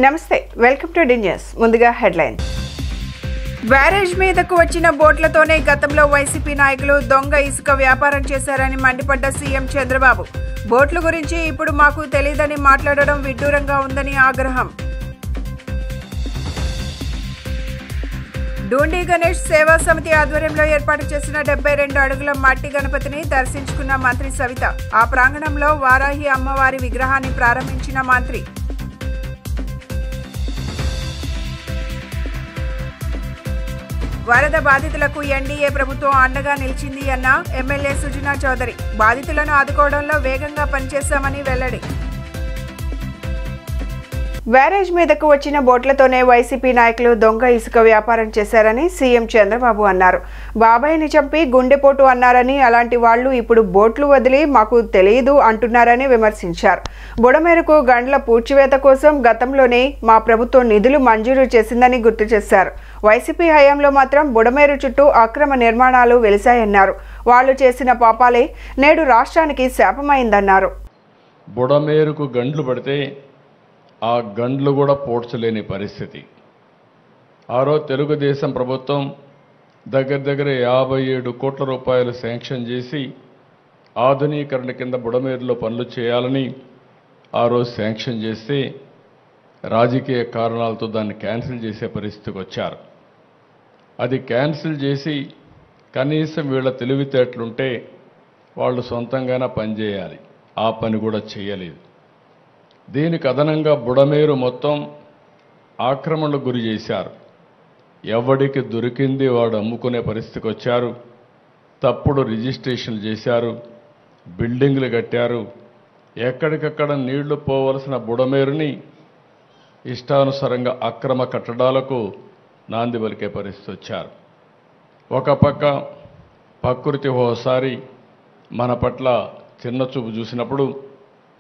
నమస్తే, welcome to news. ముందుగా headlines. Barrage మీదకు వచ్చిన బోట్లతోనే గతంలో వైసీపీ నాయకులు దొంగ ఇసుక వ్యాపారం చేశారని మండిపడ్డ సీఎం చంద్రబాబు. బోట్ల గురించి ఇప్పుడు మాకు తెలియదని మాట్లాడడం విడ్డూరంగా ఉందని ఆగ్రహం. డూండి గణేష్ సేవా సమితి ఆధ్వర్యంలో ఏర్పాటు చేసిన 72 అడుగుల మట్టి గణపతిని దర్శించుకున్న మంత్రి సవిత. ఆ ప్రాంగణంలో వారాహి అమ్మవారి విగ్రహాన్ని ప్రారంభించిన మంత్రి. వరద బాధితులకు ఎన్డీఏ ప్రభుత్వం అండగా నిలిచింది అన్న ఎమ్మెల్యే సుజనా చౌదరి. బాధితులను ఆదుకోవడంలో వేగంగా పనిచేశామని వెల్లడి. బ్యారేజ్ మీదకు వచ్చిన బోట్లతోనే వైసీపీ నాయకులు దొంగ ఇసుక వ్యాపారం చేశారని సీఎం చంద్రబాబు అన్నారు. బాబాయిని చంపి గుండెపోటు అన్నారని, అలాంటి వాళ్లు ఇప్పుడు బోట్లు వదిలి మాకు తెలియదు అంటున్నారని విమర్శించారు. బుడమేరుకు గండ్ల పూడ్చివేత కోసం గతంలోనే మా ప్రభుత్వం నిధులు మంజూరు చేసిందని గుర్తు చేశారు. వైసీపీ హయాంలో మాత్రం బుడమేరు చుట్టూ అక్రమ నిర్మాణాలు వెలిశాయన్నారు. వాళ్లు చేసిన పాపాలే నేడు రాష్ట్రానికి శాపమైందన్నారు. బుడమేరుకు గండ్లు పడితే ఆ గండ్లు కూడా పోడ్చలేని పరిస్థితి. రోజు తెలుగుదేశం ప్రభుత్వం దగ్గర 57 కోట్ల రూపాయలు శాంక్షన్ చేసి ఆధునీకరణ కింద బుడమేరులో పనులు చేయాలని ఆ రోజు శాంక్షన్ చేస్తే రాజకీయ కారణాలతో దాన్ని క్యాన్సిల్ చేసే పరిస్థితికి వచ్చారు. అది క్యాన్సిల్ చేసి కనీసం వీళ్ళ తెలివితేటలుంటే వాళ్ళు సొంతంగానే పనిచేయాలి. ఆ పని కూడా చేయలేదు. దీనికి అదనంగా బుడమేరు మొత్తం ఆక్రమణకు గురి చేశారు. ఎవడికి దొరికింది వాడు అమ్ముకునే పరిస్థితికి వచ్చారు. తప్పుడు రిజిస్ట్రేషన్లు చేశారు, బిల్డింగ్లు కట్టారు. ఎక్కడికక్కడ నీళ్లు పోవలసిన బుడమేరుని ఇష్టానుసారంగా అక్రమ కట్టడాలకు నాంది పలికే పరిస్థితి వచ్చారు. ఒక పక్క ప్రకృతి ఓసారి మన పట్ల చిన్నచూపు చూసినప్పుడు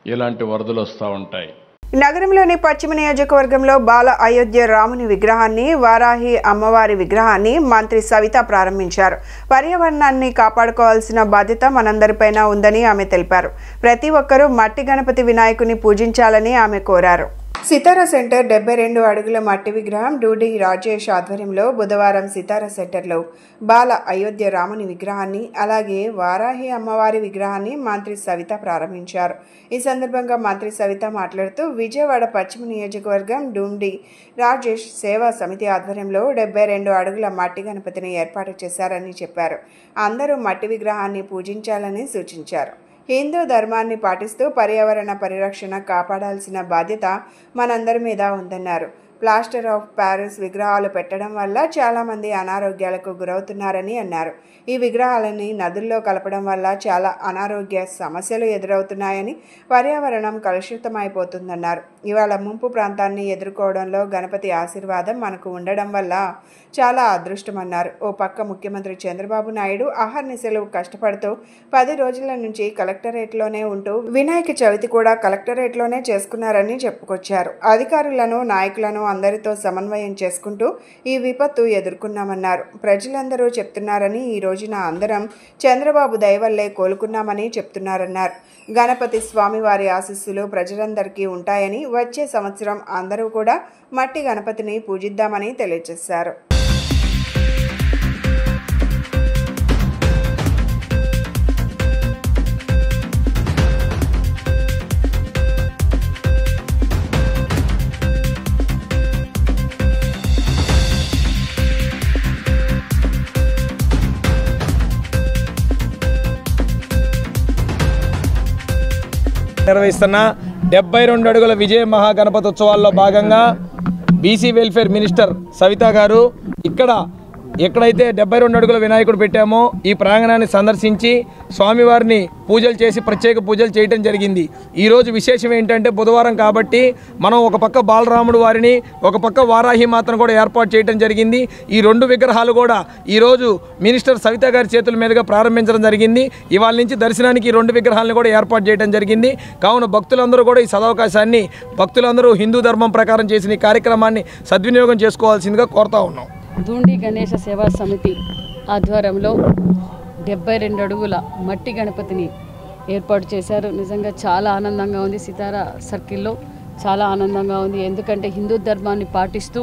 ఇలాంటి వరదలు వస్తూ ఉంటాయి. నగరంలోని పశ్చిమ నియోజకవర్గంలో బాల అయోధ్య రాముని విగ్రహాన్ని, వారాహి అమ్మవారి విగ్రహాన్ని మంత్రి సవిత ప్రారంభించారు. పర్యావరణాన్ని కాపాడుకోవాల్సిన బాధ్యత మనందరిపైన ఉందని ఆమె తెలిపారు. ప్రతి ఒక్కరూ మట్టి గణపతి వినాయకుని పూజించాలని ఆమె కోరారు. సితారా సెంటర్ 72 అడుగుల మట్టి విగ్రహం డూడి రాజేష్ ఆధ్వర్యంలో బుధవారం సితారా సెంటర్లో బాల అయోధ్య రాముని విగ్రహాన్ని, అలాగే వారాహి అమ్మవారి విగ్రహాన్ని మంత్రి సవిత ప్రారంభించారు. ఈ సందర్భంగా మంత్రి సవిత మాట్లాడుతూ విజయవాడ పశ్చిమ నియోజకవర్గం డూండి రాజేష్ సేవా సమితి ఆధ్వర్యంలో 72 అడుగుల మట్టి గణపతిని ఏర్పాటు చేశారని చెప్పారు. అందరూ మట్టి విగ్రహాన్ని పూజించాలని సూచించారు. హిందూ ధర్మాన్ని పాటిస్తూ పర్యావరణ పరిరక్షణ కాపాడాల్సిన బాధ్యత మనందరి మీద ఉందన్నారు. ప్లాస్టర్ ఆఫ్ ప్యారిస్ విగ్రహాలు పెట్టడం వల్ల చాలామంది అనారోగ్యాలకు గురవుతున్నారని అన్నారు. ఈ విగ్రహాలని నదుల్లో కలపడం వల్ల చాలా అనారోగ్య సమస్యలు ఎదురవుతున్నాయని, పర్యావరణం కలుషితమైపోతుందన్నారు. ఇవాళ ముంపు ప్రాంతాన్ని ఎదుర్కోవడంలో గణపతి ఆశీర్వాదం మనకు ఉండడం వల్ల చాలా అదృష్టమన్నారు. ఓ పక్క ముఖ్యమంత్రి చంద్రబాబు నాయుడు అహర్నిశలు కష్టపడుతూ 10 రోజుల నుంచి కలెక్టరేట్లోనే ఉంటూ వినాయక చవితి కూడా కలెక్టరేట్లోనే చేసుకున్నారని చెప్పుకొచ్చారు. అధికారులను, నాయకులను అందరితో సమన్వయం చేసుకుంటూ ఈ విపత్తు ఎదుర్కొన్నామన్నారు. ప్రజలందరూ చెప్తున్నారని, ఈ రోజున అందరం చంద్రబాబు దయవల్లే కోలుకున్నామని చెప్తున్నారన్నారు. గణపతి స్వామి వారి ఆశీస్సులు ప్రజలందరికీ ఉంటాయని, వచ్చే సంవత్సరం అందరూ కూడా మట్టి గణపతిని పూజిద్దామని తెలియజేశారు. నిర్వహిస్తున్న 72 అడుగుల విజయ మహాగణపతి ఉత్సవాల్లో భాగంగా బీసీ వెల్ఫేర్ మినిస్టర్ సవిత గారు ఎక్కడైతే 72 అడుగుల వినాయకుడు పెట్టామో ఈ ప్రాంగణాన్ని సందర్శించి స్వామివారిని పూజలు చేసి ప్రత్యేక పూజలు చేయడం జరిగింది. ఈరోజు విశేషం ఏంటంటే బుధవారం కాబట్టి మనం ఒక పక్క బాలరాముడు వారిని, ఒక పక్క వారాహి మాతను కూడా ఏర్పాటు చేయడం జరిగింది. ఈ 2 విగ్రహాలు కూడా ఈరోజు మినిస్టర్ సవిత గారి చేతుల మీదుగా ప్రారంభించడం జరిగింది. ఇవాళ నుంచి దర్శనానికి ఈ 2 విగ్రహాలను కూడా ఏర్పాటు చేయడం జరిగింది. కావున భక్తులందరూ కూడా ఈ సదవకాశాన్ని, భక్తులందరూ హిందూ ధర్మం ప్రకారం చేసిన ఈ కార్యక్రమాన్ని సద్వినియోగం చేసుకోవాల్సిందిగా కోరుతా ఉన్నాం. డూండి గణేష సేవా సమితి ఆధ్వర్యంలో 72 అడుగుల మట్టి గణపతిని ఏర్పాటు చేశారు. నిజంగా చాలా ఆనందంగా ఉంది. సితారా సర్కిల్లో చాలా ఆనందంగా ఉంది. ఎందుకంటే హిందూ ధర్మాన్ని పాటిస్తూ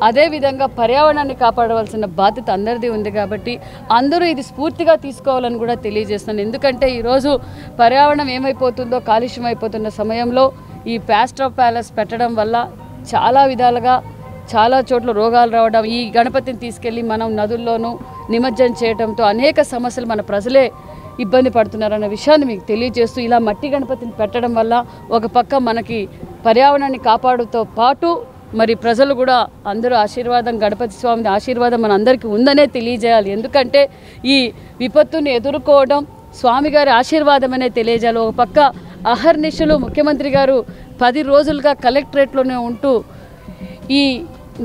అదేవిధంగా పర్యావరణాన్ని కాపాడవలసిన బాధ్యత అందరిది ఉంది కాబట్టి అందరూ ఇది స్ఫూర్తిగా తీసుకోవాలని కూడా తెలియజేస్తున్నాను. ఎందుకంటే ఈరోజు పర్యావరణం ఏమైపోతుందో కాలుష్యం అయిపోతున్న సమయంలో ఈ ప్లాస్టర్ ఆఫ్ ప్యాలెస్ పెట్టడం వల్ల చాలా విధాలుగా చాలా చోట్ల రోగాలు రావడం, ఈ గణపతిని తీసుకెళ్ళి మనం నదుల్లోనూ నిమజ్జనం చేయడంతో అనేక సమస్యలు మన ప్రజలే ఇబ్బంది పడుతున్నారన్న విషయాన్ని మీకు తెలియజేస్తూ ఇలా మట్టి గణపతిని పెట్టడం వల్ల ఒక పక్క మనకి పర్యావరణాన్ని కాపాడుతో పాటు మరి ప్రజలు కూడా అందరూ ఆశీర్వాదం, గణపతి స్వామి ఆశీర్వాదం మన అందరికీ ఉందనే తెలియజేయాలి. ఎందుకంటే ఈ విపత్తుని ఎదుర్కోవడం స్వామిగారి ఆశీర్వాదం అనే తెలియజేయాలి. ఒక పక్క అహర్నిశలు ముఖ్యమంత్రి గారు 10 రోజులుగా కలెక్టరేట్లోనే ఉంటూ ఈ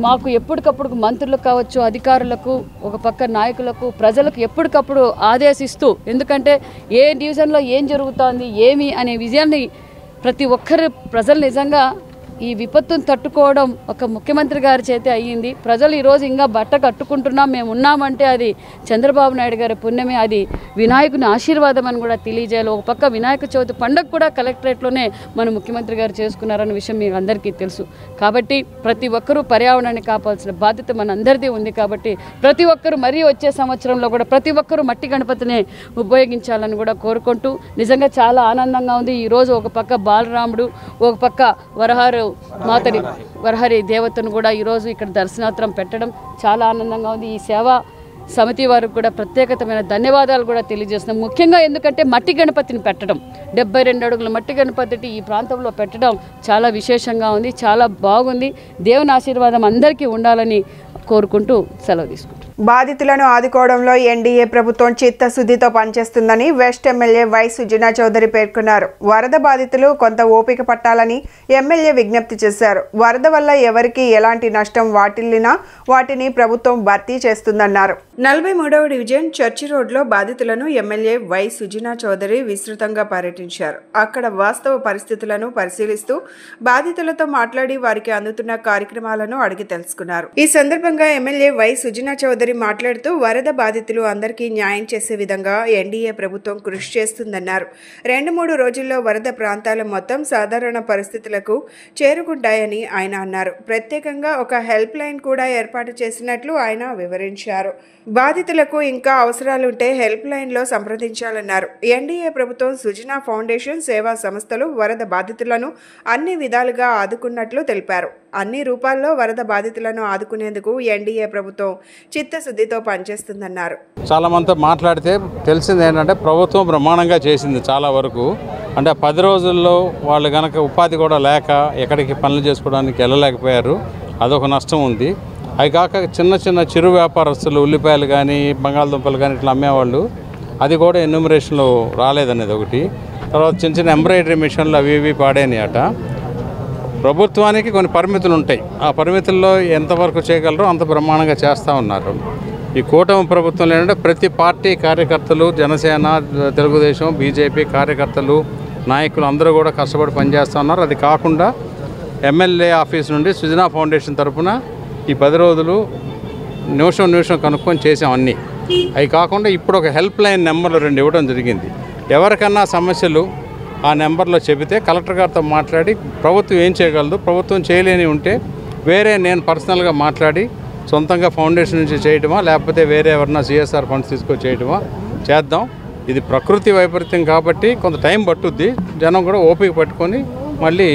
మాకు ఎప్పటికప్పుడు మంత్రులకు కావచ్చు, అధికారులకు, ఒక పక్క నాయకులకు, ప్రజలకు ఎప్పటికప్పుడు ఆదేశిస్తూ, ఎందుకంటే ఏ డివిజన్లో ఏం జరుగుతోంది ఏమి అనే విజయాన్ని ప్రతి ఒక్కరు ప్రజలు నిజంగా ఈ విపత్తును తట్టుకోవడం ఒక ముఖ్యమంత్రి గారి చేతే అయ్యింది. ప్రజలు ఈరోజు ఇంకా బట్ట కట్టుకుంటున్నాం, మేము ఉన్నామంటే అది చంద్రబాబు నాయుడు గారి పుణ్యమే, అది వినాయకుని ఆశీర్వాదం అని కూడా తెలియజేయాలి. ఒక పక్క వినాయక చవితి పండుగ కూడా కలెక్టరేట్లోనే మన ముఖ్యమంత్రి గారు చేసుకున్నారన్న విషయం మీకు అందరికీ తెలుసు. కాబట్టి ప్రతి ఒక్కరూ పర్యావరణాన్ని కాపాల్సిన బాధ్యత మన అందరిది ఉంది. కాబట్టి ప్రతి ఒక్కరూ మరీ వచ్చే సంవత్సరంలో కూడా ప్రతి ఒక్కరూ మట్టి గణపతిని ఉపయోగించాలని కూడా కోరుకుంటూ నిజంగా చాలా ఆనందంగా ఉంది. ఈరోజు ఒక పక్క బాలరాముడు, ఒక పక్క మాతడి వరహరి దేవతను కూడా ఈరోజు ఇక్కడ దర్శనార్థం పెట్టడం చాలా ఆనందంగా ఉంది. ఈ సేవా సమితి వారికి కూడా ప్రత్యేకమైన ధన్యవాదాలు కూడా తెలియజేస్తున్నాం. ముఖ్యంగా ఎందుకంటే మట్టి గణపతిని పెట్టడం, 72 అడుగుల మట్టి గణపతి ఈ ప్రాంతంలో పెట్టడం చాలా విశేషంగా ఉంది, చాలా బాగుంది. దేవుని ఆశీర్వాదం అందరికీ ఉండాలని కోరుకుంటూ సెలవు తీసుకుంటాం. బాధితులను ఆదుకోవడంలో ఎన్డీఏ ప్రభుత్వం చిత్తశుద్ధితో పనిచేస్తుందని west MLA Y Sujana Chowdary పేర్కొన్నారు. వరద బాధితులు కొంత ఓపిక పట్టాలని ఎమ్మెల్యే విజ్ఞప్తి చేశారు. వరద వల్ల ఎవరికి ఎలాంటి నష్టం వాటిల్లినా వాటిని ప్రభుత్వం భర్తీ చేస్తుందన్నారు. 43వ డివిజన్ చర్చి రోడ్లో బాధితులను ఎమ్మెల్యే వై సుజనా చౌదరి విస్తృతంగా పర్యటించారు. అక్కడ వాస్తవ పరిస్థితులను పరిశీలిస్తూ బాధితులతో మాట్లాడి వారికి అందుతున్న కార్యక్రమాలను అడిగి తెలుసుకున్నారు. ఈ సందర్భంగా ఎమ్మెల్యే వై సుజనా చౌదరి మాట్లాడుతూ వరద బాధితులు అందరికీ న్యాయం చేసే విధంగా ఎన్డీఏ ప్రభుత్వం కృషి చేస్తుందన్నారు. 2-3 రోజుల్లో వరద ప్రాంతాలు మొత్తం సాధారణ పరిస్థితులకు చేరుకుంటాయని ఆయన అన్నారు. ప్రత్యేకంగా ఒక హెల్ప్ లైన్ కూడా ఏర్పాటు చేసినట్లు ఆయన వివరించారు. బాధితులకు ఇంకా అవసరాలుంటే హెల్ప్ లైన్లో సంప్రదించాలన్నారు. ఎన్డీఏ ప్రభుత్వం సుజనా ఫౌండేషన్ సేవా సంస్థలు వరద బాధితులను అన్ని విధాలుగా ఆదుకున్నట్లు తెలిపారు. అన్ని రూపాల్లో వరద బాధితులను ఆదుకునేందుకు ఎన్డీఏ ప్రభుత్వం చిత్తశుద్ధితో పనిచేస్తుందన్నారు. చాలా మందితో మాట్లాడితే తెలిసింది ఏంటంటే ప్రభుత్వం బ్రహ్మాండంగా చేసింది చాలా వరకు. అంటే 10 రోజుల్లో వాళ్ళు కనుక ఉపాధి కూడా లేక ఎక్కడికి పనులు చేసుకోవడానికి వెళ్ళలేకపోయారు, అదొక నష్టం ఉంది. అవి కాక చిన్న చిన్న చిరు వ్యాపారస్తులు ఉల్లిపాయలు కానీ బంగాళదుంపలు కానీ ఇట్లా అమ్మేవాళ్ళు, అది కూడా ఎన్యూమరేషన్లో రాలేదనేది ఒకటి. తర్వాత చిన్న చిన్న ఎంబ్రాయిడరీ మిషన్లు అవి ఇవి పాడైనాయి అట. ప్రభుత్వానికి కొన్ని పరిమితులు ఉంటాయి, ఆ పరిమితుల్లో ఎంతవరకు చేయగలరో అంత బ్రహ్మాండంగా చేస్తూ ఉన్నారు. ఈ కూటమి ప్రభుత్వంలో ఏంటంటే ప్రతి పార్టీ కార్యకర్తలు, జనసేన, తెలుగుదేశం, బీజేపీ కార్యకర్తలు, నాయకులు అందరూ కూడా కష్టపడి పనిచేస్తూ ఉన్నారు. అది కాకుండా ఎమ్మెల్యే ఆఫీస్ నుండి సుజనా ఫౌండేషన్ తరఫున ఈ 10 రోజులు నిమిషం కనుక్కొని చేసాం అన్నీ. అవి కాకుండా ఇప్పుడు ఒక హెల్ప్ లైన్ నెంబర్లు 2 ఇవ్వడం జరిగింది. ఎవరికన్నా సమస్యలు ఆ నెంబర్లో చెబితే కలెక్టర్ గారితో మాట్లాడి ప్రభుత్వం ఏం చేయగలదు, ప్రభుత్వం చేయలేని ఉంటే వేరే నేను పర్సనల్గా మాట్లాడి సొంతంగా ఫౌండేషన్ నుంచి చేయటమా లేకపోతే వేరే ఎవరన్నా సిఎస్ఆర్ ఫండ్స్ తీసుకొని చేయటమా చేద్దాం. ఇది ప్రకృతి వైపరీత్యం కాబట్టి కొంత టైం పట్టుద్ది. జనం కూడా ఓపిక పట్టుకొని మళ్ళీ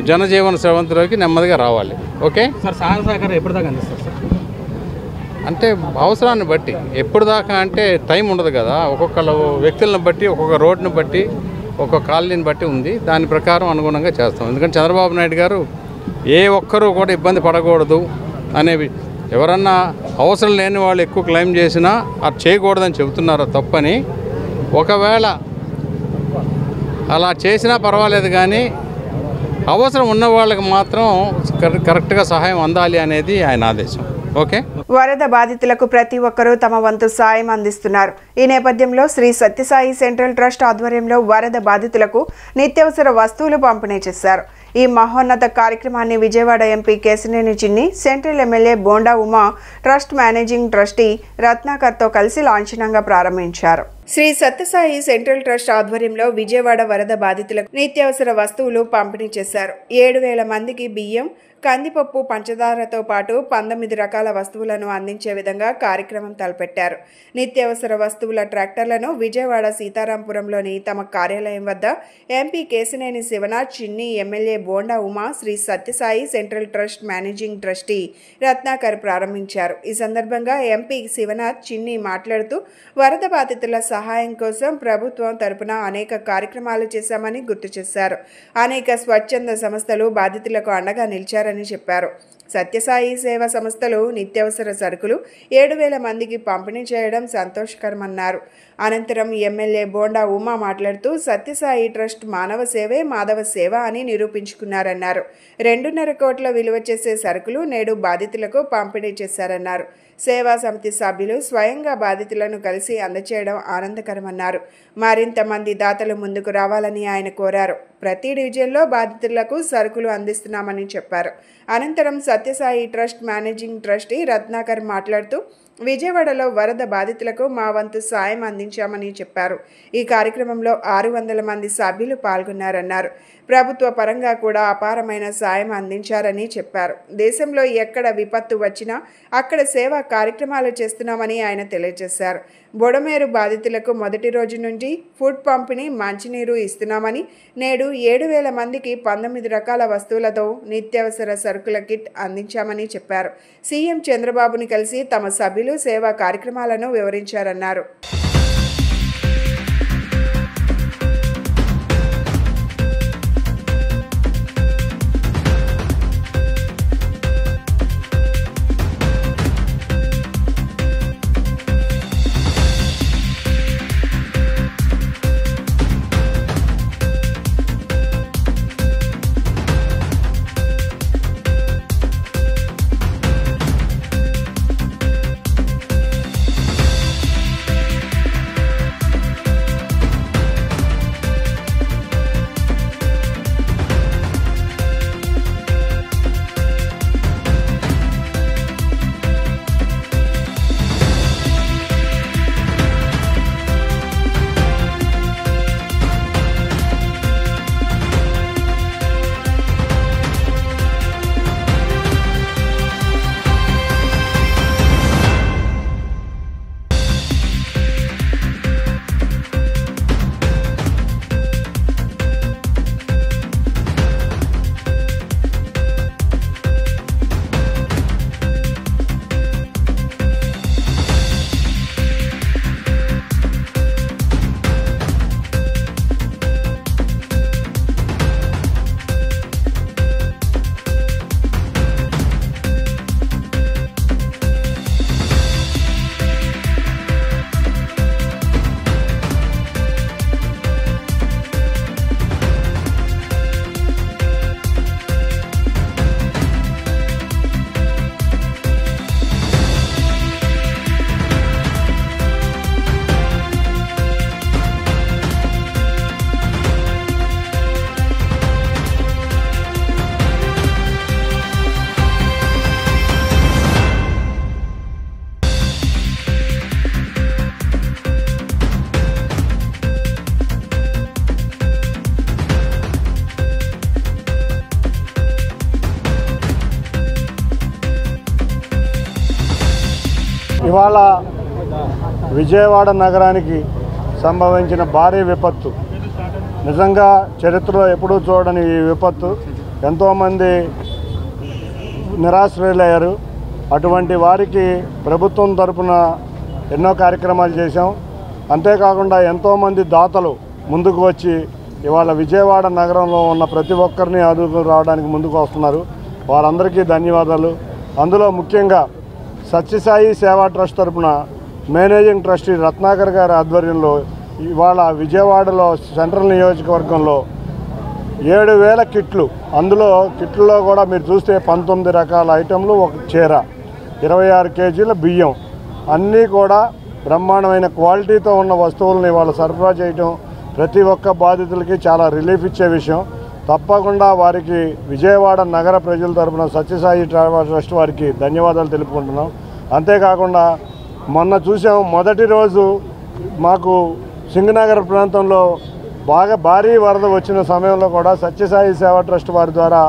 జనజీవన స్రవంతిలోకి నెమ్మదిగా రావాలి. ఓకే సార్, సహాయ సహకారం ఎప్పటిదాకా అందిస్తారు సార్? అంటే అవసరాన్ని బట్టి. ఎప్పుడు దాకా అంటే టైం ఉండదు కదా, ఒక్కొక్క వ్యక్తులను బట్టి, ఒక్కొక్క రోడ్డుని బట్టి, ఒక్కొక్క కాలనీని బట్టి ఉంది. దాని ప్రకారం అనుగుణంగా చేస్తాం. ఎందుకంటే చంద్రబాబు నాయుడు గారు ఏ ఒక్కరూ కూడా ఇబ్బంది పడకూడదు అనేవి, ఎవరన్నా అవసరం లేని వాళ్ళు ఎక్కువ క్లెయిమ్ చేసినా అది చేయకూడదని చెబుతున్నారో తప్పని. ఒకవేళ అలా చేసినా పర్వాలేదు, కానీ అవసరం ఉన్న వాళ్ళకి మాత్రం కరెక్ట్గా సహాయం అందాలి అనేది ఆయన ఆదేశం. ఓకే. వరద బాధితులకు ప్రతి ఒక్కరూ తమ వంతు సాయం అందిస్తున్నారు. ఈ నేపథ్యంలో శ్రీ సత్యసాయి సెంట్రల్ ట్రస్ట్ ఆధ్వర్యంలో వరద బాధితులకు నిత్యావసర వస్తువులు పంపిణీ చేశారు. ఈ మహోన్నత కార్యక్రమాన్ని Vijayawada MP Kesineni Chinni, central MLA Bonda Uma, trust managing trustee రత్నాకర్తో కలిసి లాంఛనంగా ప్రారంభించారు. శ్రీ సత్యసాయి సెంట్రల్ ట్రస్ట్ ఆధ్వర్యంలో విజయవాడ వరద బాధితులకు నిత్యావసర వస్తువులు పంపిణీ చేశారు. 7,000 మందికి బియ్యం, కందిపప్పు, పంచదారతో పాటు 19 రకాల వస్తువులను అందించే విధంగా కార్యక్రమం తలపెట్టారు. నిత్యావసర వస్తువుల ట్రాక్టర్లను విజయవాడ సీతారాంపురంలోని తమ కార్యాలయం వద్ద MP Kesineni Sivanath Chinni, MLA Bonda Uma, Sri Sathya Sai central trust managing trustee Ratnakar ప్రారంభించారు. ఈ సందర్భంగా ఎంపీ శివనాథ్ చిన్ని మాట్లాడుతూ వరద బాధితుల సహాయం కోసం ప్రభుత్వం తరపున అనేక కార్యక్రమాలు చేశామని గుర్తు చేశారు. అనేక స్వచ్ఛంద సంస్థలు బాధితులకు అండగా నిలిచారని చెప్పారు. సత్యసాయి సేవా సంస్థలు నిత్యావసర సరుకులు 7,000 మందికి పంపిణీ చేయడం సంతోషకరమన్నారు. అనంతరం ఎమ్మెల్యే బోండా ఉమా మాట్లాడుతూ సత్యసాయి ట్రస్ట్ మానవ సేవే మాధవ సేవ అని నిరూపించుకున్నారన్నారు. 2.5 కోట్ల విలువ చేసే సరుకులు నేడు బాధితులకు పంపిణీ చేశారన్నారు. సేవా సమితి సభ్యులు స్వయంగా బాధితులను కలిసి అందచేయడం ఆనందకరమన్నారు. మరింత మంది దాతలు ముందుకు రావాలని ఆయన కోరారు. ప్రతి డివిజన్లో బాధితులకు సరుకులు అందిస్తున్నామని చెప్పారు. అనంతరం Sathya Sai trust managing trustee Ratnakar మాట్లాడుతూ విజయవాడలో వరద బాధితులకు మా వంతు సాయం అందించామని చెప్పారు. ఈ కార్యక్రమంలో 600 మంది సభ్యులు పాల్గొన్నారన్నారు. ప్రభుత్వ పరంగా కూడా అపారమైన సాయం అందించారని చెప్పారు. దేశంలో ఎక్కడ విపత్తు వచ్చినా అక్కడ సేవా కార్యక్రమాలు చేస్తున్నామని ఆయన తెలియజేశారు. బొడమేరు బాధితులకు మొదటి రోజు నుంచి ఫుడ్ పంపిణీ, మంచినీరు ఇస్తున్నామని, నేడు 7,000 మందికి 19 రకాల వస్తువులతో నిత్యావసర సరుకుల కిట్ అందించామని చెప్పారు. సీఎం చంద్రబాబుని కలిసి తమ సభ్యులు సేవా కార్యక్రమాలను వివరించారన్నారు. ఇవాళ విజయవాడ నగరానికి సంభవించిన భారీ విపత్తు నిజంగా చరిత్రలో ఎప్పుడూ చూడని ఈ విపత్తు ఎంతోమంది నిరాశ్రయులయ్యారు. అటువంటి వారికి ప్రభుత్వం తరపున ఎన్నో కార్యక్రమాలు చేశాం. అంతేకాకుండా ఎంతోమంది దాతలు ముందుకు వచ్చి ఇవాళ విజయవాడ నగరంలో ఉన్న ప్రతి ఒక్కరిని ఆదుకు రావడానికి ముందుకు వస్తున్నారు. వారందరికీ ధన్యవాదాలు. అందులో ముఖ్యంగా సత్యసాయి సేవా ట్రస్ట్ తరపున మేనేజింగ్ ట్రస్టీ రత్నాకర్ గారి ఆధ్వర్యంలో ఇవాళ విజయవాడలో సెంట్రల్ నియోజకవర్గంలో 7,000 కిట్లు, అందులో కిట్లలో కూడా మీరు చూస్తే 19 రకాల ఐటెంలు, ఒక చీర, 26 కేజీల బియ్యం, అన్నీ కూడా బ్రహ్మాండమైన క్వాలిటీతో ఉన్న వస్తువులను ఇవాళ సరఫరా చేయటం ప్రతి ఒక్క బాధితులకి చాలా రిలీఫ్ ఇచ్చే విషయం. తప్పకుండా వారికి విజయవాడ నగర ప్రజల తరపున సత్యసాయి ట్రస్ట్ వారికి ధన్యవాదాలు తెలుపుకుంటున్నాం. అంతేకాకుండా మొన్న చూసాం, మొదటి రోజు మాకు సింగనగర్ ప్రాంతంలో బాగా భారీ వరద వచ్చిన సమయంలో కూడా సత్యసాయి సేవా ట్రస్ట్ వారి ద్వారా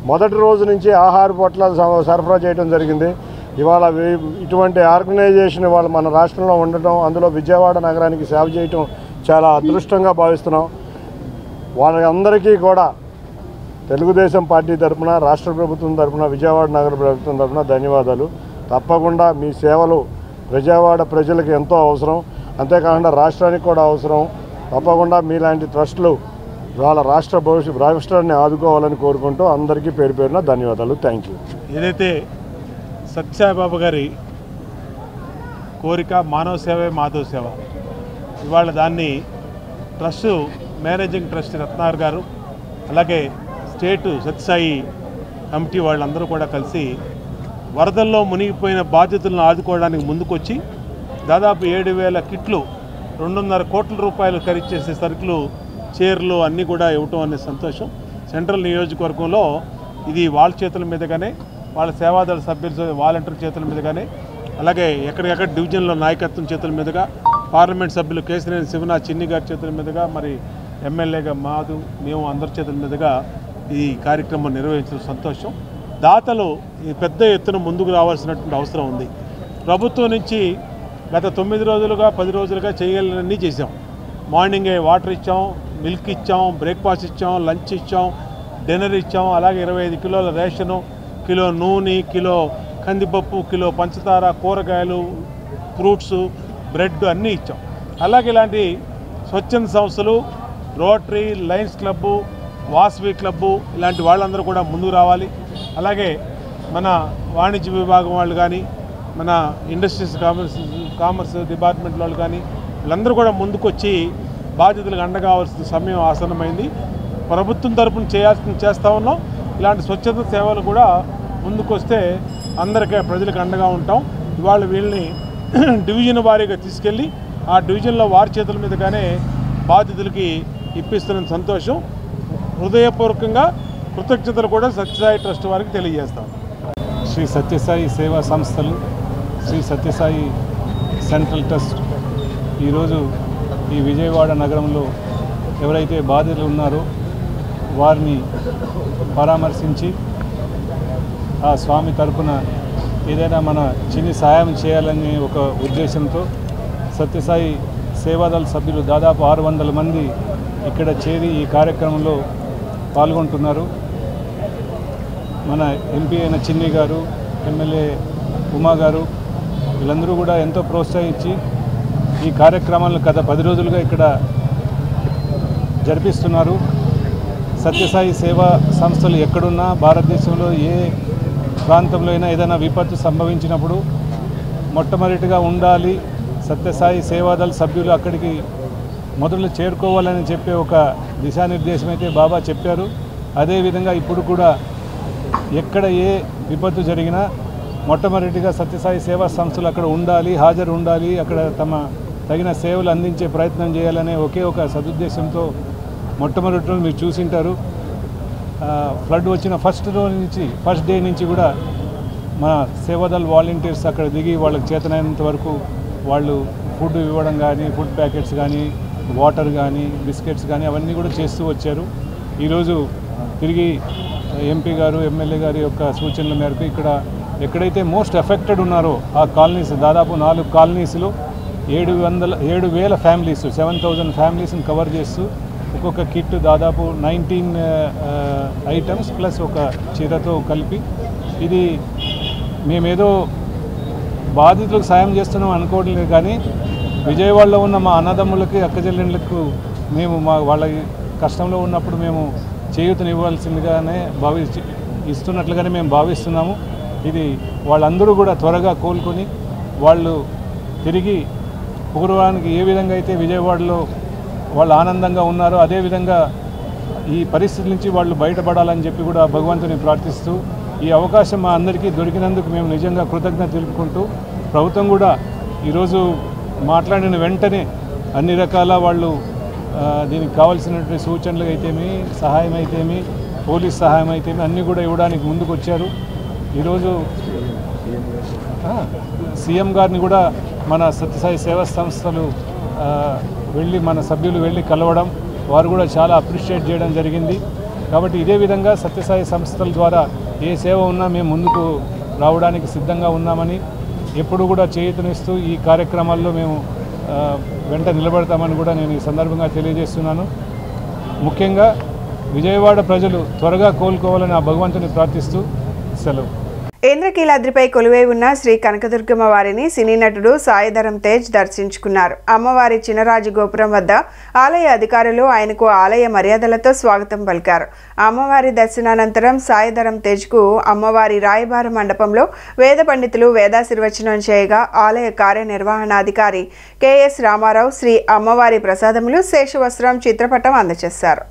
మొదటి రోజు నుంచి ఆహార పొట్లాలు సరఫరా చేయడం జరిగింది. ఇవాళ ఇటువంటి ఆర్గనైజేషన్ ఇవాళ మన రాష్ట్రంలో ఉండటం, అందులో విజయవాడ నగరానికి సేవ చేయటం చాలా అదృష్టంగా భావిస్తున్నాం. వాళ్ళందరికీ కూడా తెలుగుదేశం పార్టీ తరఫున, రాష్ట్ర ప్రభుత్వం తరఫున, విజయవాడ నగర ప్రభుత్వం తరఫున ధన్యవాదాలు. తప్పకుండా మీ సేవలు విజయవాడ ప్రజలకు ఎంతో అవసరం, అంతేకాకుండా రాష్ట్రానికి కూడా అవసరం. తప్పకుండా మీలాంటి ట్రస్టులు వాళ్ళ రాష్ట్రాన్ని ఆదుకోవాలని కోరుకుంటూ అందరికీ పేరు పేరున ధన్యవాదాలు. Thank you. ఏదైతే సత్యసాయిబాబా గారి కోరిక మానవ సేవే మాధవ సేవ, ఇవాళ దాన్ని ట్రస్ట్ మేనేజింగ్ ట్రస్ట్ రత్నార్ గారు, అలాగే స్టేటు సత్యసాయి కమిటీ వాళ్ళందరూ కూడా కలిసి వరదల్లో మునిగిపోయిన బాధితులను ఆదుకోవడానికి ముందుకొచ్చి దాదాపు 7,000 కిట్లు 2.5 కోట్ల రూపాయలు ఖరీదు చేసే సరుకులు, చీరలు అన్నీ కూడా ఇవ్వటం అనే సంతోషం. సెంట్రల్ నియోజకవర్గంలో ఇది వాళ్ళ చేతుల మీదుగానే, వాళ్ళ సేవాదళ సభ్యుల వాలంటీర్ చేతుల మీదుగానే, అలాగే ఎక్కడికక్కడ డివిజన్లో నాయకత్వం చేతుల మీదుగా, పార్లమెంట్ సభ్యులు కేసినేని శివనాథ్ చిన్ని గారి చేతుల మీదుగా, మరి ఎమ్మెల్యేగా మాధు, మేము అందరి చేతుల మీదుగా ఈ కార్యక్రమం నిర్వహించడం సంతోషం. దాతలు ఈ పెద్ద ఎత్తున ముందుకు రావాల్సినటువంటి అవసరం ఉంది. ప్రభుత్వం నుంచి గత 9 రోజులుగా 10 రోజులుగా చేయగలనన్నీ చేసాం. మార్నింగే వాటర్ ఇచ్చాం, మిల్క్ ఇచ్చాం, బ్రేక్ఫాస్ట్ ఇచ్చాం, లంచ్ ఇచ్చాం, డిన్నర్ ఇచ్చాం. అలాగే 25 కిలోల రేషను, కిలో నూనె, కిలో కందిపప్పు, కిలో పంచదార, కూరగాయలు, ఫ్రూట్స్, బ్రెడ్ అన్నీ ఇచ్చాం. అలాగే ఇలాంటి స్వచ్ఛంద సంస్థలు, rotary, Lions club, Vasavi club ఇలాంటి వాళ్ళందరూ కూడా ముందుకు రావాలి. అలాగే మన వాణిజ్య విభాగం వాళ్ళు కానీ, మన ఇండస్ట్రీస్ కామర్స్ డిపార్ట్మెంట్ వాళ్ళు కానీ వీళ్ళందరూ కూడా ముందుకొచ్చి బాధ్యతలకు అండగా కావాల్సిన సమయం ఆసన్నమైంది. ప్రభుత్వం తరపున చేస్తూ ఉన్నాం. ఇలాంటి స్వచ్ఛత సేవలు కూడా ముందుకొస్తే అందరికీ ప్రజలకు అండగా ఉంటాం. ఇవాళ వీళ్ళని డివిజన్ వారీగా తీసుకెళ్ళి ఆ డివిజన్లో వారి చేతుల మీదుగానే బాధితులకి ఇప్పిస్తున్న సంతోషం. హృదయపూర్వకంగా కృతజ్ఞతలు కూడా సత్యసాయి ట్రస్ట్ వారికి తెలియజేస్తాం. శ్రీ సత్యసాయి సేవా సంస్థలు, శ్రీ సత్యసాయి సెంట్రల్ ట్రస్ట్ ఈరోజు ఈ విజయవాడ నగరంలో ఎవరైతే బాధితులు ఉన్నారో వారిని పరామర్శించి ఆ స్వామి తరపున ఏదైనా మన చిన్ని సాయం చేయాలనే ఒక ఉద్దేశంతో సత్యసాయి సేవాదళ సభ్యులు దాదాపు 600 మంది ఇక్కడ చేరి ఈ కార్యక్రమంలో పాల్గొంటున్నారు. మన ఎంపీ అయిన చిన్ని గారు, ఎమ్మెల్యే ఉమా గారు వీళ్ళందరూ కూడా ఎంతో ప్రోత్సహించి ఈ కార్యక్రమాలను గత 10 రోజులుగా ఇక్కడ జరిపిస్తున్నారు. సత్యసాయి సేవా సంస్థలు ఎక్కడున్నా భారతదేశంలో ఏ ప్రాంతంలో అయినా ఏదైనా విపత్తు సంభవించినప్పుడు మొట్టమొదటిగా ఉండాలి సత్యసాయి సేవాదళ సభ్యులు అక్కడికి మొదలు చేరుకోవాలని చెప్పే ఒక దిశానిర్దేశం అయితే బాబా చెప్పారు. అదేవిధంగా ఇప్పుడు కూడా ఎక్కడ ఏ విపత్తు జరిగినా మొట్టమొదటిగా సత్యసాయి సేవా సంస్థలు అక్కడ ఉండాలి, హాజరు ఉండాలి, అక్కడ తమ తగిన సేవలు అందించే ప్రయత్నం చేయాలనే ఒకే ఒక సదుద్దేశంతో మొట్టమొదటి రోజు మీరు చూసింటారు. ఫ్లడ్ వచ్చిన ఫస్ట్ డే నుంచి కూడా మన సేవాదళ వాలంటీర్స్ అక్కడ దిగి వాళ్ళకి చేతనైనంత వరకు వాళ్ళు ఫుడ్ ఇవ్వడం కానీ, ఫుడ్ ప్యాకెట్స్ కానీ, వాటర్ కానీ, బిస్కెట్స్ కానీ అవన్నీ కూడా చేస్తూ వచ్చారు. ఈరోజు తిరిగి ఎంపీ గారు, ఎమ్మెల్యే గారి యొక్క సూచనల మేరకు ఇక్కడ ఎక్కడైతే మోస్ట్ ఎఫెక్టెడ్ ఉన్నారో ఆ కాలనీస్, దాదాపు 4 కాలనీస్లో 7,000 ఫ్యామిలీస్, 7,000 ఫ్యామిలీస్ని కవర్ చేస్తూ ఒక్కొక్క కిట్ దాదాపు 19 ఐటమ్స్ ప్లస్ ఒక చీరతో కలిపి, ఇది మేమేదో బాధితులకు సాయం చేస్తున్నాం అనుకోవడం లేదు, కానీ విజయవాడలో ఉన్న మా అన్నదమ్ములకి, అక్కచెల్లెళ్ళకు మేము వాళ్ళ కష్టంలో ఉన్నప్పుడు మేము చేయూతనివ్వాల్సిందిగానే ఇస్తున్నట్లుగానే మేము భావిస్తున్నాము. ఇది వాళ్ళందరూ కూడా త్వరగా కోలుకొని వాళ్ళు తిరిగి పూర్వానికి ఏ విధంగా అయితే విజయవాడలో వాళ్ళు ఆనందంగా ఉన్నారో అదేవిధంగా ఈ పరిస్థితి నుంచి వాళ్ళు బయటపడాలని చెప్పి కూడా భగవంతుని ప్రార్థిస్తూ ఈ అవకాశం మా అందరికీ దొరికినందుకు మేము నిజంగా కృతజ్ఞత తెలుపుకుంటూ, ప్రభుత్వం కూడా ఈరోజు మాట్లాడిన వెంటనే అన్ని రకాల వాళ్ళు దీనికి కావాల్సినటువంటి సూచనలు అయితేమి, సహాయం అయితేమి, పోలీస్ సహాయం అయితేమి అన్నీ కూడా ఇవ్వడానికి ముందుకు వచ్చారు. ఈరోజు సీఎం గారిని కూడా మన సత్యసాయి సేవా సంస్థలు వెళ్ళి, మన సభ్యులు వెళ్ళి కలవడం, వారు కూడా చాలా అప్రిషియేట్ చేయడం జరిగింది. కాబట్టి ఇదే విధంగా సత్యసాయి సంస్థల ద్వారా ఏ సేవ ఉన్నా మేము ముందుకు రావడానికి సిద్ధంగా ఉన్నామని, ఎప్పుడు కూడా చేయూతనిస్తూ ఈ కార్యక్రమాల్లో మేము వెంట నిలబడతామని కూడా నేను ఈ సందర్భంగా తెలియజేస్తున్నాను. ముఖ్యంగా విజయవాడ ప్రజలు త్వరగా కోలుకోవాలని ఆ భగవంతుని ప్రార్థిస్తూ సెలవు. ఇంద్రకీలాద్రిపై కొలువై ఉన్న శ్రీ కనకదుర్గమ్మ వారిని సినీ నటుడు సాయిధరం తేజ్ దర్శించుకున్నారు. అమ్మవారి చినరాజు గోపురం వద్ద ఆలయ అధికారులు ఆయనకు ఆలయ మర్యాదలతో స్వాగతం పలికారు. అమ్మవారి దర్శనానంతరం సాయిధరం తేజ్కు అమ్మవారి రాయబార మండపంలో వేద పండితులు వేదాశీర్వచనం చేయగా ఆలయ కార్యనిర్వహణాధికారి కెఎస్ రామారావు శ్రీ అమ్మవారి ప్రసాదములు, శేషవస్త్రం, చిత్రపటం అందజేశారు.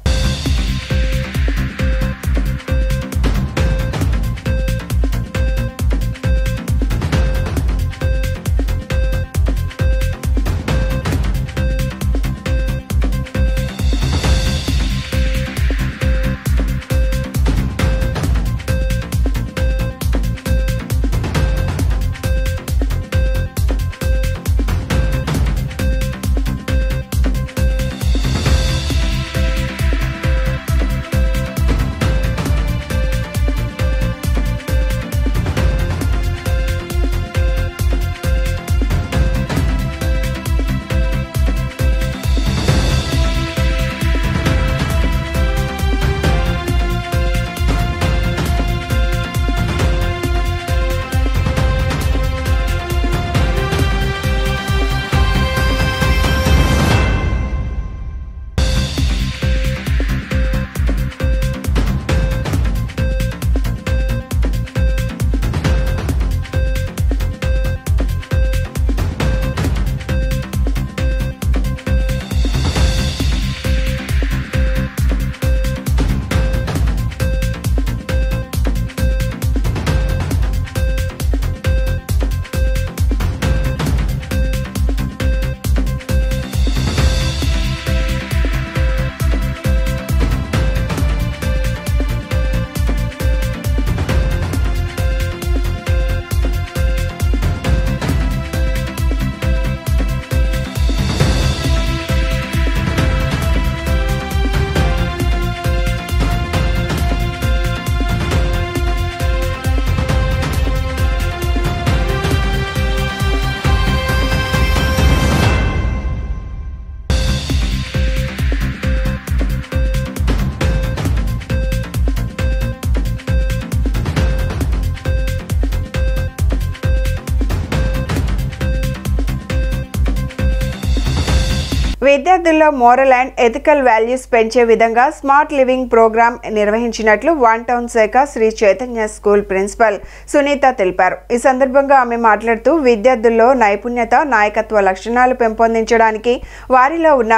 విద్యార్థుల్లో మోరల్ అండ్ ఎథికల్ వాల్యూస్ పెంచే విధంగా స్మార్ట్ లివింగ్ ప్రోగ్రాం నిర్వహించినట్లు వన్ టౌన్ శాఖ శ్రీ చైతన్య స్కూల్ ప్రిన్సిపల్ సునీత తెలిపారు. ఈ సందర్భంగా ఆమె మాట్లాడుతూ విద్యార్థుల్లో నైపుణ్యత, నాయకత్వ లక్షణాలు పెంపొందించడానికి, వారిలో ఉన్న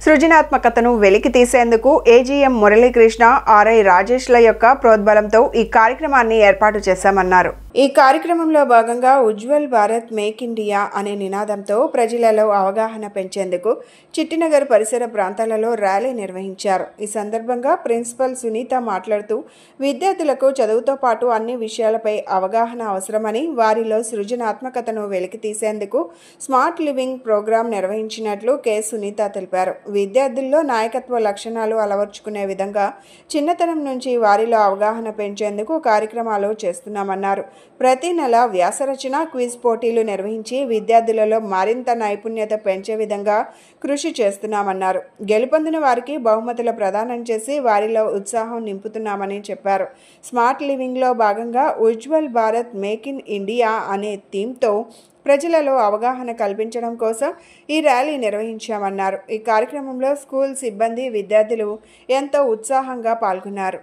సృజనాత్మకతను వెలికి తీసేందుకు ఏజీఎం మురళీకృష్ణ, ఆర్ఐ రాజేష్ల యొక్క ప్రోద్బలంతో ఈ కార్యక్రమాన్ని ఏర్పాటు చేశామన్నారు. ఈ కార్యక్రమంలో భాగంగా ఉజ్వల్ భారత్ మేక్ ఇండియా అనే నినాదంతో ప్రజలలో అవగాహన పెంచేందుకు చిట్టినగర్ పరిసర ప్రాంతాలలో ర్యాలీ నిర్వహించారు. ఈ సందర్భంగా ప్రిన్సిపల్ సునీత మాట్లాడుతూ విద్యార్థులకు చదువుతో పాటు అన్ని విషయాలపై అవగాహన అవసరమని, వారిలో సృజనాత్మకతను వెలికి తీసేందుకు స్మార్ట్ లివింగ్ ప్రోగ్రాం నిర్వహించినట్లు కె సునీత తెలిపారు. విద్యార్థుల్లో నాయకత్వ లక్షణాలు అలవర్చుకునే విధంగా చిన్నతనం నుంచి వారిలో అవగాహన పెంచేందుకు కార్యక్రమాలు చేస్తున్నామన్నారు. ప్రతి నెల వ్యాసరచన, క్విజ్ పోటీలు నిర్వహించి విద్యార్థులలో మరింత నైపుణ్యత పెంచే విధంగా కృషి చేస్తున్నామన్నారు. గెలుపొందిన వారికి బహుమతులు ప్రదానం చేసి వారిలో ఉత్సాహం నింపుతున్నామని చెప్పారు. స్మార్ట్ లివింగ్లో భాగంగా Ujjwal Bharat make in India అనే థీమ్తో ప్రజలలో అవగాహన కల్పించడం కోసం ఈ ర్యాలీ నిర్వహించామన్నారు. ఈ కార్యక్రమంలో స్కూల్ సిబ్బంది, విద్యార్థులు ఎంతో ఉత్సాహంగా పాల్గొన్నారు.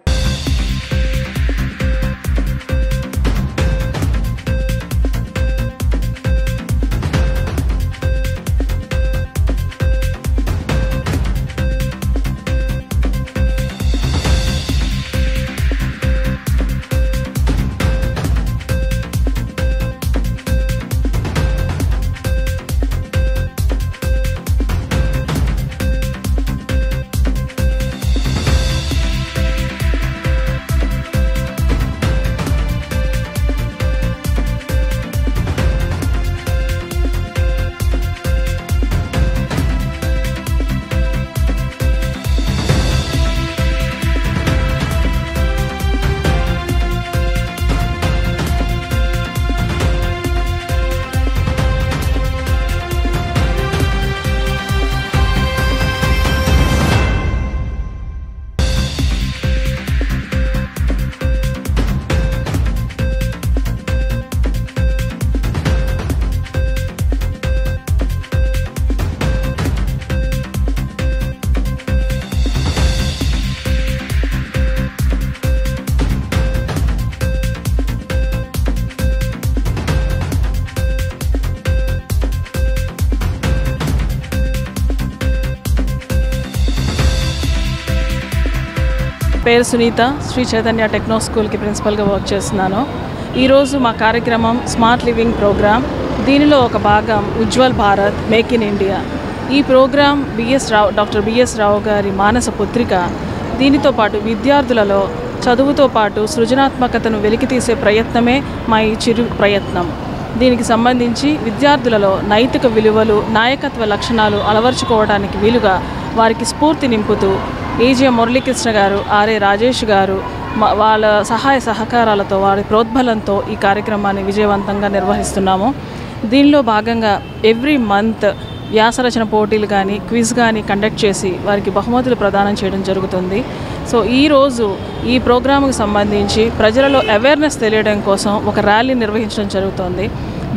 పేరు సునీత, శ్రీ చైతన్య టెక్నో స్కూల్కి ప్రిన్సిపల్గా వర్క్ చేస్తున్నాను. ఈరోజు మా కార్యక్రమం స్మార్ట్ లివింగ్ ప్రోగ్రామ్. దీనిలో ఒక భాగం Ujjwal Bharat make in India. ఈ ప్రోగ్రాం డాక్టర్ బిఎస్ రావు గారి మానస పుత్రిక. దీనితో పాటు విద్యార్థులలో చదువుతో పాటు సృజనాత్మకతను వెలికితీసే ప్రయత్నమే మా ఈ చిరు ప్రయత్నం. దీనికి సంబంధించి విద్యార్థులలో నైతిక విలువలు, నాయకత్వ లక్షణాలు అలవర్చుకోవడానికి వీలుగా వారికి స్ఫూర్తి నింపుతూ ఏజే మురళీకృష్ణ గారు, ఆర్ఏ రాజేష్ గారు వాళ్ళ సహాయ సహకారాలతో, వారి ప్రోద్బలంతో ఈ కార్యక్రమాన్ని విజయవంతంగా నిర్వహిస్తున్నాము. దీనిలో భాగంగా ఎవ్రీ మంత్ వ్యాసరచన పోటీలు కానీ క్విజ్ కానీ కండక్ట్ చేసి వారికి బహుమతులు ప్రదానం చేయడం జరుగుతుంది. సో ఈరోజు ఈ ప్రోగ్రాముకు సంబంధించి ప్రజలలో అవేర్నెస్ తెలియడం కోసం ఒక ర్యాలీ నిర్వహించడం జరుగుతుంది.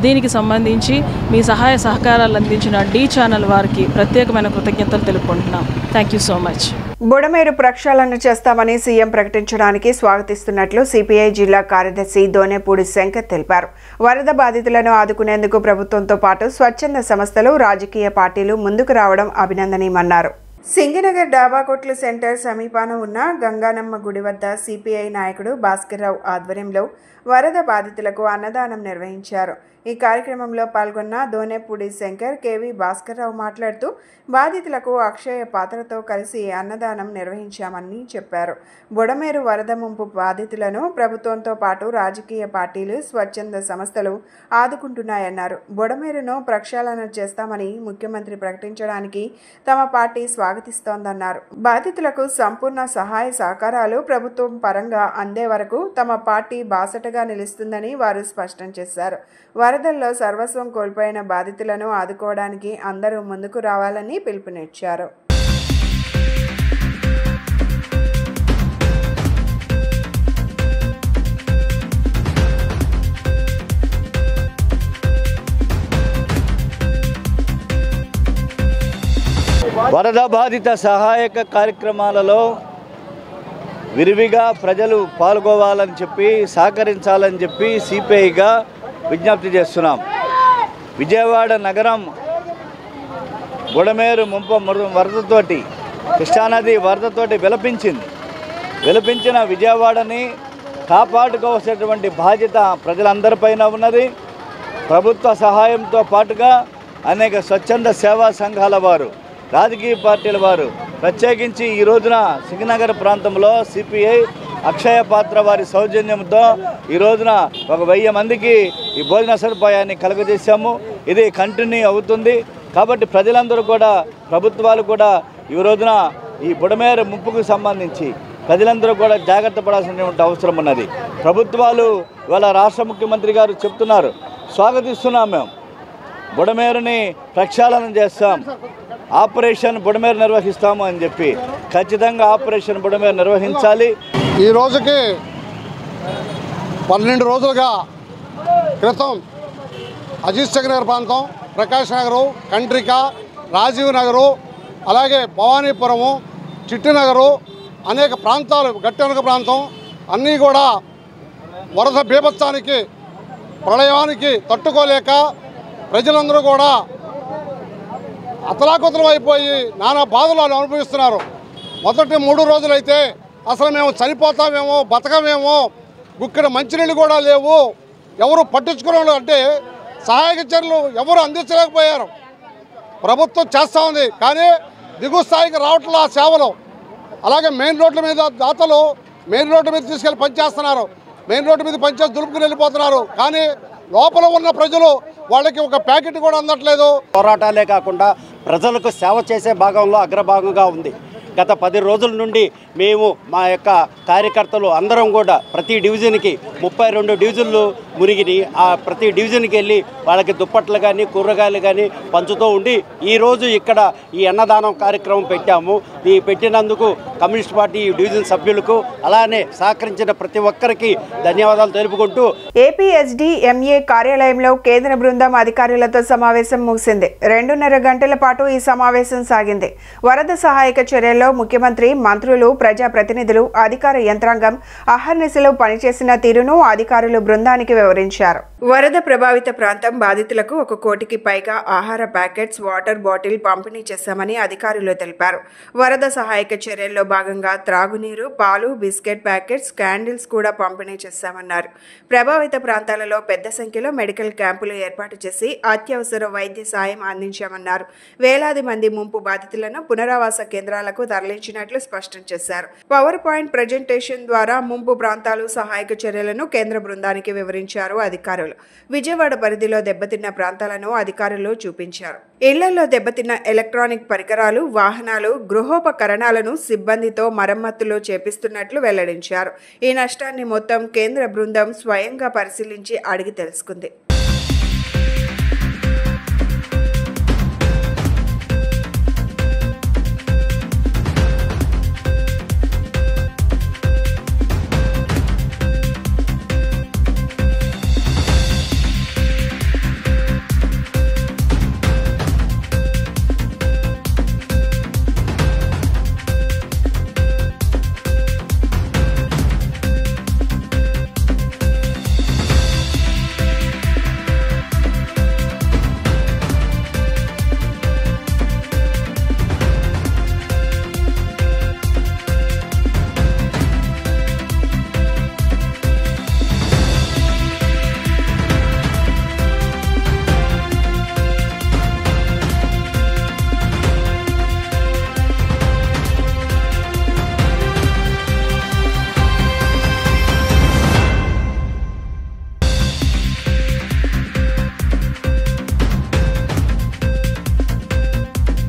దీనికి సంబంధించి మీ సహాయ సహకారాలు అందించిన డి ఛానల్ వారికి ప్రత్యేకమైన కృతజ్ఞతలు తెలుపుకుంటున్నాం. Thank you so much. Budameru ప్రక్షాళన చేస్తామని సీఎం ప్రకటించడానికి స్వాగతిస్తున్నట్లు సిపిఐ జిల్లా కార్యదర్శి దోనేపూడి శంకర్ తెలిపారు. వరద బాధితులను ఆదుకునేందుకు ప్రభుత్వంతో పాటు స్వచ్ఛంద సంస్థలు, రాజకీయ పార్టీలు ముందుకు రావడం అభినందనీయమన్నారు. సింగినగర్ డాబాకొట్లు సెంటర్ సమీపాన ఉన్న గంగానమ్మ గుడి వద్ద సిపిఐ నాయకుడు భాస్కర్రావు ఆధ్వర్యంలో వరద బాధితులకు అన్నదానం నిర్వహించారు. ఈ కార్యక్రమంలో పాల్గొన్న దోనేపూడి శంకర్, కేవీ భాస్కర్రావు మాట్లాడుతూ బాధితులకు అక్షయ పాత్రతో కలిసి అన్నదానం నిర్వహించామని చెప్పారు. బుడమేరు వరద ముంపు బాధితులను ప్రభుత్వంతో పాటు రాజకీయ పార్టీలు, స్వచ్ఛంద సంస్థలు ఆదుకుంటున్నాయన్నారు. బుడమేరును ప్రక్షాళన చేస్తామని ముఖ్యమంత్రి ప్రకటించడానికి తమ పార్టీ స్వాగతిస్తోందన్నారు. బాధితులకు సంపూర్ణ సహాయ సహకారాలు ప్రభుత్వం పరంగా అందే వరకు తమ పార్టీ బాసటగా నిలుస్తుందని వారు స్పష్టం చేశారు. వరదల్లో సర్వస్వం కోల్పోయిన బాధితులను ఆదుకోవడానికి అందరూ ముందుకు రావాలని పిలుపునిచ్చారు. వరద బాధిత సహాయక కార్యక్రమాలలో విరివిగా ప్రజలు పాల్గొవాలని చెప్పి, సహకరించాలని చెప్పి సిపిఐగా విజ్ఞప్తి చేస్తున్నాం. విజయవాడ నగరం బుడమేరు ముంపు వరదతోటి, కృష్ణానది వరదతోటి విలపించిన విజయవాడని కాపాడుకోవాల్సినటువంటి బాధ్యత ప్రజలందరిపైన ఉన్నది. ప్రభుత్వ సహాయంతో పాటుగా అనేక స్వచ్ఛంద సేవా సంఘాల వారు, రాజకీయ పార్టీల వారు, ప్రత్యేకించి ఈ రోజున సింగనగర్ ప్రాంతంలో సిపిఐ అక్షయ పాత్ర వారి సౌజన్యంతో ఈ రోజున 1000 మందికి ఈ భోజన సదుపాయాన్ని కలుగజేశాము. ఇది కంటిన్యూ అవుతుంది. కాబట్టి ప్రజలందరూ కూడా, ప్రభుత్వాలు కూడా ఈ రోజున ఈ బుడమేరు ముంపుకు సంబంధించి ప్రజలందరూ కూడా జాగ్రత్త పడాల్సినటువంటి అవసరం ఉన్నది. ప్రభుత్వాలు ఇవాళ రాష్ట్ర ముఖ్యమంత్రి గారు చెప్తున్నారు, స్వాగతిస్తున్నాం, మేము బుడమేరుని ప్రక్షాళన చేస్తాం, ఆపరేషన్ బుడమేరు నిర్వహిస్తాము అని చెప్పి. ఖచ్చితంగా ఆపరేషన్ బుడమేరు నిర్వహించాలి. ఈ రోజుకి 12 రోజులుగా క్రితం అజిత్ నగర్ ప్రాంతం, ప్రకాష్ నగరు, కండ్రిక, రాజీవ్ నగరు, అలాగే భవానీపురము, చిట్టినగరు, అనేక ప్రాంతాలు, గట్టెనక ప్రాంతం అన్నీ కూడా వరద బీభత్సానికి, ప్రళయానికి తట్టుకోలేక ప్రజలందరూ కూడా అతలాకుతలం అయిపోయి నానా బాధలు అనుభవిస్తున్నారు. మొదటి 3 రోజులైతే అసలు మేము చనిపోతామేమో, బతకమేమో, గుక్కడ మంచినీళ్ళు కూడా లేవు, ఎవరు పట్టించుకునే అంటే సహాయక చర్యలు ఎవరు అందించలేకపోయారు. ప్రభుత్వం చేస్తూ ఉంది కానీ దిగువ స్థాయికి రావట్లే ఆ సేవలు. అలాగే మెయిన్ రోడ్ల మీద దాతలు మెయిన్ రోడ్డు మీద తీసుకెళ్ళి పనిచేస్తున్నారు, మెయిన్ రోడ్డు మీద పనిచేసి దులుపుకుని వెళ్ళిపోతున్నారు. కానీ లోపల ఉన్న ప్రజలు వాళ్ళకి ఒక ప్యాకెట్ కూడా అందట్లేదు. పోరాటాలే కాకుండా ప్రజలకు సేవ చేసే భాగంలో అగ్రభాగంగా ఉంది. గత 10 రోజుల నుండి మేము మా యొక్క కార్యకర్తలు అందరం కూడా ప్రతి డివిజన్కి 32 డివిజన్లు మునిగిని ఆ ప్రతి డివిజన్కి వెళ్ళి వాళ్ళకి దుప్పట్లు కానీ కూరగాయలు కానీ పంచుతూ ఉండి ఈరోజు ఇక్కడ ఈ అన్నదానం కార్యక్రమం పెట్టాము. ఈ పెట్టినందుకు కమ్యూనిస్ట్ పార్టీ డివిజన్ సభ్యులకు అలానే సహకరించిన ప్రతి ఒక్కరికి ధన్యవాదాలు తెలుపుకుంటూ ఏపీఎస్డీ ఎంఏ కార్యాలయంలో కేంద్ర బృందం అధికారులతో సమావేశం ముగిసింది. 2.5 గంటల పాటు ఈ సమావేశం సాగింది. వరద సహాయక చర్యల్లో కార్యక్రమంలో ముఖ్యమంత్రి, మంత్రులు, ప్రజాప్రతినిధులు, అధికార యంత్రాంగం అహర్నిశలు పనిచేసిన తీరును అధికారులు బృందానికి వివరించారు. వరద ప్రభావిత ప్రాంతం బాధితులకు 1 కోటికి పైగా ఆహార ప్యాకెట్స్, వాటర్ బాటిల్ పంపిణీ చేశామని అధికారులు తెలిపారు. వరద సహాయక చర్యల్లో భాగంగా త్రాగునీరు, పాలు, బిస్కెట్ ప్యాకెట్స్, క్యాండిల్స్ కూడా పంపిణీ చేశామన్నారు. ప్రభావిత ప్రాంతాలలో పెద్ద సంఖ్యలో మెడికల్ క్యాంపులు ఏర్పాటు చేసి అత్యవసర వైద్య సాయం అందించామన్నారు. వేలాది మంది ముంపు బాధితులను పునరావాస కేంద్రాలకు తరలించినట్లు స్పష్టం చేశారు. పవర్ పాయింట్ ప్రజెంటేషన్ ద్వారా ముంపు ప్రాంతాలు, సహాయక చర్యలను కేంద్ర బృందానికి వివరించారు అధికారులు. విజయవాడ పరిధిలో దెబ్బతిన్న ప్రాంతాలను అధికారులు చూపించారు. ఇళ్లలో దెబ్బతిన్న ఎలక్ట్రానిక్ పరికరాలు, వాహనాలు, గృహోపకరణాలను సిబ్బందితో మరమ్మతులు చేపిస్తున్నట్లు వెల్లడించారు. ఈ నష్టాన్ని మొత్తం కేంద్ర బృందం స్వయంగా పరిశీలించి అడిగి తెలుసుకుంది.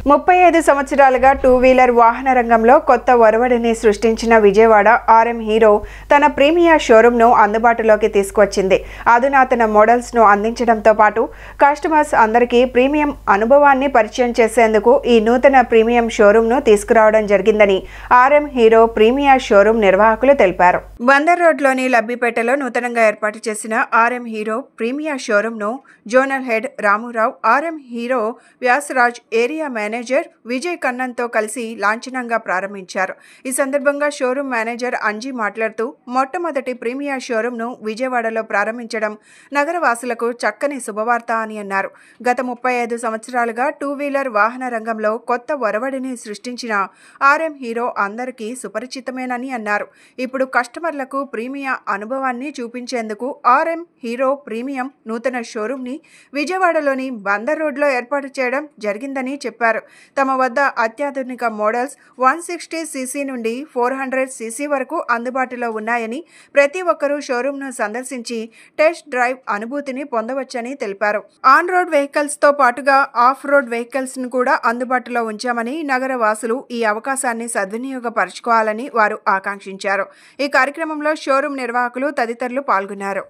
ముప్పై 35 సంవత్సరాలుగా 2 వీలర్ వాహన రంగంలో కొత్త ఒరవడిని సృష్టించిన విజయవాడ RM హీరో తన ప్రీమియర్ షోరూమ్ను అందుబాటులోకి తీసుకొచ్చింది. అధునాతన మోడల్స్ను అందించడంతో పాటు కస్టమర్స్ అందరికీ ప్రీమియం అనుభవాన్ని పరిచయం చేసేందుకు ఈ నూతన ప్రీమియం షోరూమ్ను తీసుకురావడం జరిగిందని RM హీరో ప్రీమియర్ షోరూమ్ నిర్వాహకులు తెలిపారు. బందర్ రోడ్లోని లబ్బిపేటలో నూతనంగా ఏర్పాటు చేసిన RM హీరో ప్రీమియర్ షోరూమ్ను zonal head Ramurao, RM Hero Vyasaraj, area manager Vijay కన్నన్తో కలిసి లాంఛనంగా ప్రారంభించారు. ఈ సందర్భంగా షోరూమ్ మేనేజర్ అంజీ మాట్లాడుతూ మొట్టమొదటి ప్రీమియర్ షోరూమ్ను విజయవాడలో ప్రారంభించడం నగరవాసులకు చక్కని శుభవార్త అని అన్నారు. గత 35 సంవత్సరాలుగా 2 వీలర్ వాహన రంగంలో కొత్త ఒరవడిని సృష్టించిన RM హీరో అందరికీ సుపరిచితమేనని అన్నారు. ఇప్పుడు కస్టమర్లకు ప్రీమియర్ అనుభవాన్ని చూపించేందుకు RM హీరో ప్రీమియం నూతన షోరూమ్ని విజయవాడలోని బందర్ రోడ్లో ఏర్పాటు చేయడం జరిగిందని చెప్పారు. తమ వద్ద అత్యాధునిక మోడల్స్ 160cc నుండి 400cc వరకు అందుబాటులో ఉన్నాయని, ప్రతి ఒక్కరూ షోరూమ్ను సందర్శించి టెస్ట్ డ్రైవ్ అనుభూతిని పొందవచ్చని తెలిపారు. ఆన్ రోడ్ వెహికల్స్తో పాటుగా ఆఫ్ రోడ్ వెహికల్స్ను కూడా అందుబాటులో ఉంచామని, నగర వాసులు ఈ అవకాశాన్ని సద్వినియోగపరచుకోవాలని వారు ఆకాంక్షించారు. ఈ కార్యక్రమంలో షోరూమ్ నిర్వాహకులు తదితరులు పాల్గొన్నారు.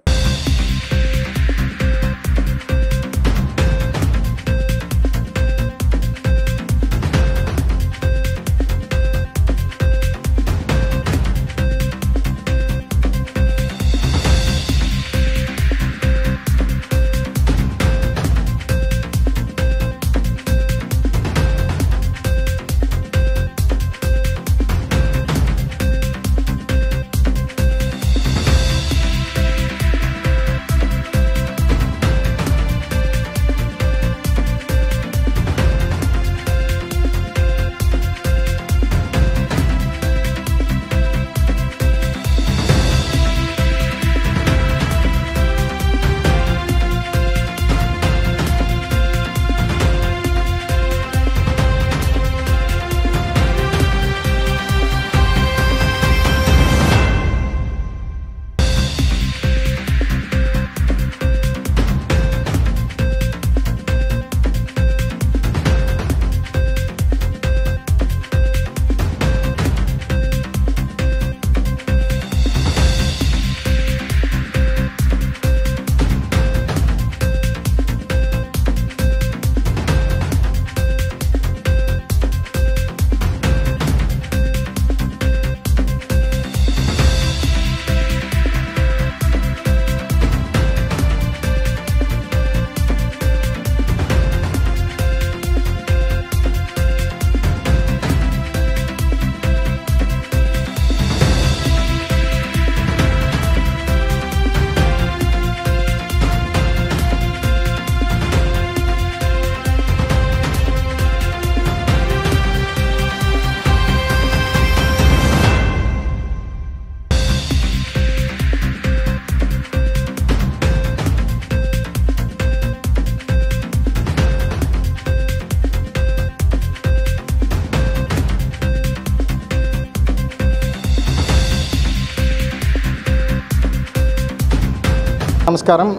నమస్కారం.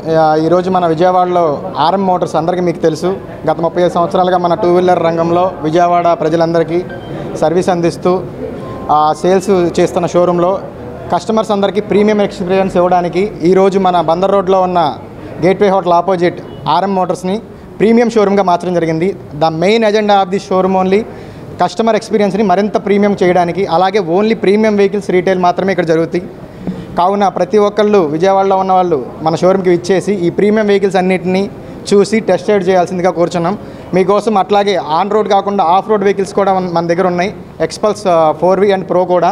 ఈరోజు మన విజయవాడలో ఆర్ఎం మోటార్స్ అందరికీ మీకు తెలుసు, గత 35 సంవత్సరాలుగా మన టూ వీలర్ రంగంలో విజయవాడ ప్రజలందరికీ సర్వీస్ అందిస్తూ సేల్స్ చేస్తున్న షోరూంలో కస్టమర్స్ అందరికీ ప్రీమియం ఎక్స్పీరియన్స్ ఇవ్వడానికి ఈరోజు మన బందర్ రోడ్లో ఉన్న గేట్వే హోటల్ ఆపోజిట్ ఆర్ఎం మోటార్స్ని ప్రీమియం షోరూమ్గా మార్చడం జరిగింది. The main agenda of the showroom only customer ఎక్స్పీరియన్స్ని మరింత ప్రీమియం చేయడానికి, అలాగే ఓన్లీ ప్రీమియం వెహికల్స్ రీటైల్ మాత్రమే ఇక్కడ జరుగుతాయి. కావున ప్రతి ఒక్కళ్ళు విజయవాడలో ఉన్న వాళ్ళు మన షోరూమ్కి ఇచ్చేసి ఈ ప్రీమియం వెహికల్స్ అన్నింటినీ చూసి టెస్ట్ రైడ్ చేయాల్సిందిగా కోరుచున్నాం. మీకోసం అట్లాగే ఆన్ రోడ్ కాకుండా ఆఫ్ రోడ్ వెహికల్స్ కూడా మన దగ్గర ఉన్నాయి. ఎక్స్పల్స్ 4V అండ్ ప్రో కూడా,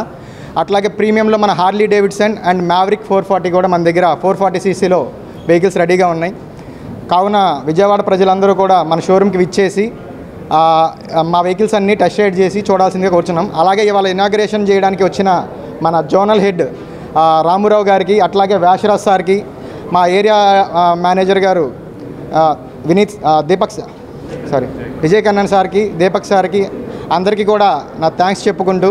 అట్లాగే ప్రీమియంలో మన హార్లీ డేవిడ్సన్ అండ్ మ్యావరిక్ 440 కూడా మన దగ్గర 440cc వెహికల్స్ రెడీగా ఉన్నాయి. కావున విజయవాడ ప్రజలందరూ కూడా మన షోరూమ్కి విచ్చేసి మా వెహికల్స్ అన్నీ టెస్ట్ రైడ్ చేసి చూడాల్సిందిగా కోరుచున్నాం. అలాగే ఇవాళ ఇనాగ్రేషన్ చేయడానికి వచ్చిన మన జోనల్ హెడ్ రామురావు గారికి, అట్లాగే వ్యాసరాజ్ సార్కి, మా ఏరియా మేనేజర్ గారు విజయ్ కన్నన్ సార్కి, దీపక్ సార్కి అందరికీ కూడా నా థ్యాంక్స్ చెప్పుకుంటూ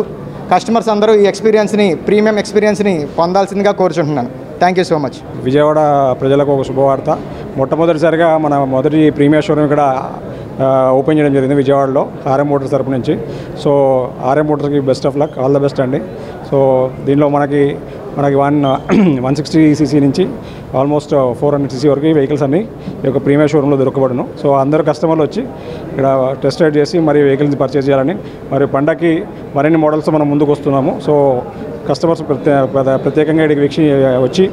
కస్టమర్స్ అందరూ ఈ ఎక్స్పీరియన్స్ని ప్రీమియం ఎక్స్పీరియన్స్ని పొందాల్సిందిగా కోరుచుంటున్నాను. Thank you so much. Vijayawada ప్రజలకు ఒక శుభవార్త. మొట్టమొదటిసారిగా మన మొదటి ప్రీమియం షోరూమ్ ఇక్కడ ఓపెన్ చేయడం జరిగింది విజయవాడలో ఆర్ఎం మోటార్స్ తరపు నుంచి. సో ఆర్ఎం మోటార్స్కి best of luck, all the best అండి. సో దీనిలో మనకి 160cc నుంచి ఆల్మోస్ట్ 400cc వరకు వెహికల్స్ అన్నీ ఈ యొక్క ప్రీమియం షోరూంలో దొరకబడును. సో అందరూ కస్టమర్లు వచ్చి ఇక్కడ టెస్ట్ రైడ్ చేసి మరి వెహికల్స్ని పర్చేజ్ చేయాలని, మరి పండగకి మరిన్ని మోడల్స్ మనం ముందుకు వస్తున్నాము. సో కస్టమర్స్ ప్రత్యేకంగా ఇక్కడికి వచ్చి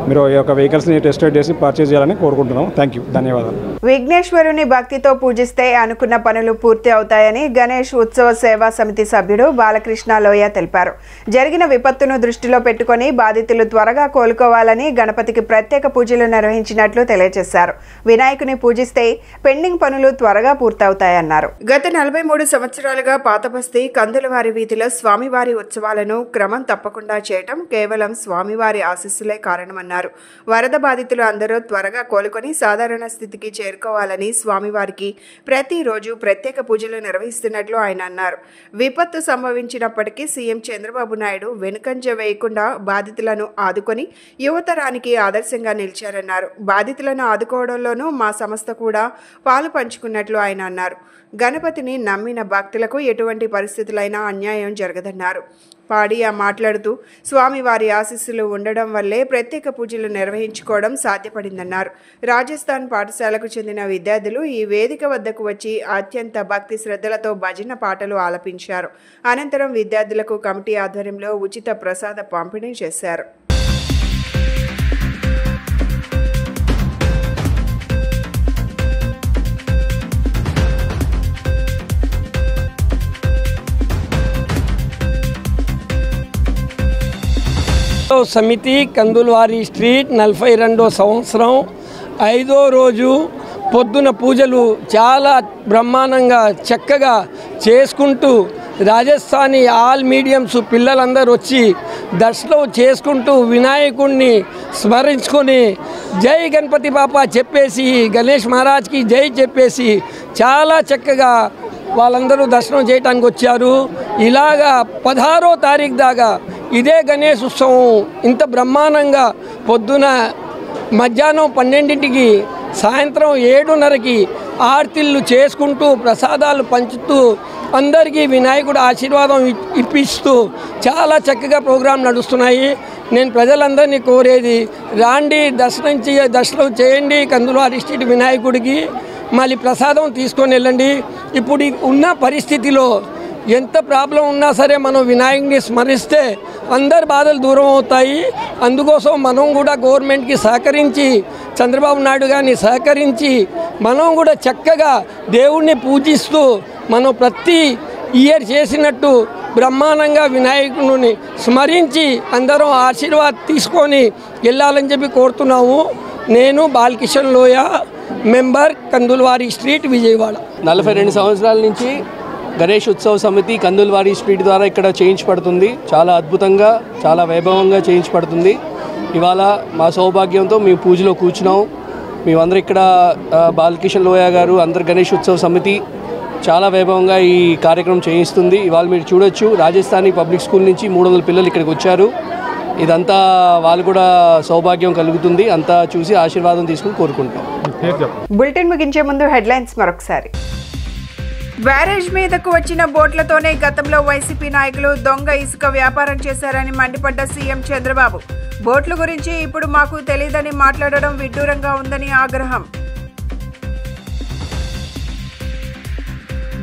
మీరు ఈ యొక్క వెహికల్స్ని టెస్ట్ రైడ్ చేసి పర్చేజ్ చేయాలని కోరుకుంటున్నాము. థ్యాంక్ యూ, ధన్యవాదాలు. విఘ్నేశ్వరుని భక్తితో పూజిస్తే అనుకున్న పనులు పూర్తి అవుతాయని గణేష్ ఉత్సవ సేవా సమితి సభ్యుడు బాలకృష్ణ లోయ తెలిపారు. జరిగిన విపత్తును దృష్టిలో పెట్టుకుని బాధితులు త్వరగా కోలుకోవాలని గణపతికి ప్రత్యేక పూజలు నిర్వహించినట్లు తెలియజేశారు. వినాయకుని పూజిస్తే పెండింగ్ పనులు త్వరగా పూర్తవుతాయన్నారు. గత 43 సంవత్సరాలుగా పాతబస్తీ కందులవారి వీధిలో స్వామివారి ఉత్సవాలను క్రమం తప్పకుండా చేయటం కేవలం స్వామివారి ఆశీస్సులే కారణమన్నారు. వరద బాధితులు అందరూ త్వరగా కోలుకొని సాధారణ స్థితికి చేరుకోవాలని స్వామివారికి ప్రతిరోజు ప్రత్యేక పూజలు నిర్వహిస్తున్నట్లు ఆయన అన్నారు. విపత్తు సంభవించినప్పటికీ సీఎం చంద్రబాబు నాయుడు వెనుకంజ వేయకుండా బాధితులను ఆదుకొని యువతరానికి ఆదర్శంగా నిలిచారన్నారు. బాధితులను ఆదుకోవడంలోనూ మా సంస్థ కూడా పాలు పంచుకున్నట్లు ఆయన అన్నారు. గణపతిని నమ్మిన భక్తులకు ఎటువంటి పరిస్థితులైనా అన్యాయం జరగదన్నారు. పాడియా మాట్లాడుతూ స్వామివారి ఆశీస్సులు ఉండడం వల్లే ప్రత్యేక పూజలు నిర్వహించుకోవడం సాధ్యపడిందన్నారు. రాజస్థాన్ పాఠశాలకు చెందిన విద్యార్థులు ఈ వేదిక వద్దకు వచ్చి అత్యంత భక్తి శ్రద్ధలతో భజన పాటలు ఆలపించారు. అనంతరం విద్యార్థులకు కమిటీ ఆధ్వర్యంలో ఉచిత ప్రసాద పంపిణీ చేశారు. సమితి కందులవారి స్ట్రీట్ 42వ సంవత్సరం 5వ రోజు పొద్దున పూజలు చాలా బ్రహ్మాండంగా చక్కగా చేసుకుంటూ రాజస్థానీ ఆల్ మీడియంస్ పిల్లలందరూ వచ్చి దర్శనం చేసుకుంటూ వినాయకుడిని స్మరించుకొని జై గణపతి బాపా చెప్పేసి గణేష్ మహారాజ్కి జై చెప్పేసి చాలా చక్కగా వాళ్ళందరూ దర్శనం చేయడానికి వచ్చారు. ఇలాగా 16వ తారీఖు దాకా ఇదే గణేష్ ఉత్సవం ఇంత బ్రహ్మాండంగా పొద్దున మధ్యాహ్నం 12ంటికి సాయంత్రం 7:30కి ఆర్తిళ్ళు చేసుకుంటూ ప్రసాదాలు పంచుతూ అందరికీ వినాయకుడు ఆశీర్వాదం ఇప్పిస్తూ చాలా చక్కగా ప్రోగ్రాం నడుస్తున్నాయి. నేను ప్రజలందరినీ కోరేది రాండి, దర్శనం చేయండి కందులవారి స్ట్రీట్ వినాయకుడికి, మళ్ళీ ప్రసాదం తీసుకొని వెళ్ళండి. ఇప్పుడు ఉన్న పరిస్థితిలో ఎంత ప్రాబ్లం ఉన్నా సరే మనం వినాయకుడిని స్మరిస్తే అందరి బాధలు దూరం అవుతాయి. అందుకోసం మనం కూడా గవర్నమెంట్కి సహకరించి చంద్రబాబు నాయుడు గారిని సహకరించి మనం కూడా చక్కగా దేవుణ్ణి పూజిస్తూ మనం ప్రతి ఇయర్ చేసినట్టు బ్రహ్మాండంగా వినాయకుడిని స్మరించి అందరం ఆశీర్వాదం తీసుకొని వెళ్ళాలని చెప్పి కోరుతున్నాము. నేను బాలకిషన్ లోయ, మెంబర్ కందులవారి స్ట్రీట్ విజయవాడ. 42 సంవత్సరాల నుంచి గణేష్ ఉత్సవ సమితి కందులవారి స్ట్రీట్ ద్వారా ఇక్కడ చేయించబడుతుంది. చాలా అద్భుతంగా చాలా వైభవంగా చేయించబడుతుంది. ఇవాళ మా సౌభాగ్యంతో మేము పూజలో కూర్చున్నాం. మేమందరం ఇక్కడ బాలకిషన్ లోయ గారు అందరు గణేష్ ఉత్సవ సమితి చాలా వైభవంగా ఈ కార్యక్రమం చేయిస్తుంది. ఇవాళ మీరు చూడొచ్చు రాజస్థానీ పబ్లిక్ స్కూల్ నుంచి 300 పిల్లలు ఇక్కడికి వచ్చారు. ఇదంతా వాళ్ళు కూడా సౌభాగ్యం కలుగుతుంది, అంతా చూసి ఆశీర్వాదం తీసుకుని కోరుకుంటాం. బులెటిన్ ముగించే ముందు హెడ్లైన్స్ మరొకసారి. బ్యారేజ్ మీదకు వచ్చిన బోట్లతోనే గతంలో వైసీపీ నాయకులు దొంగ ఇసుక వ్యాపారం చేశారని మండిపడ్డ సీఎం చంద్రబాబు. బోట్ల గురించి ఇప్పుడు మాకు తెలియదని మాట్లాడడం విడ్డూరంగా ఉందని ఆగ్రహం.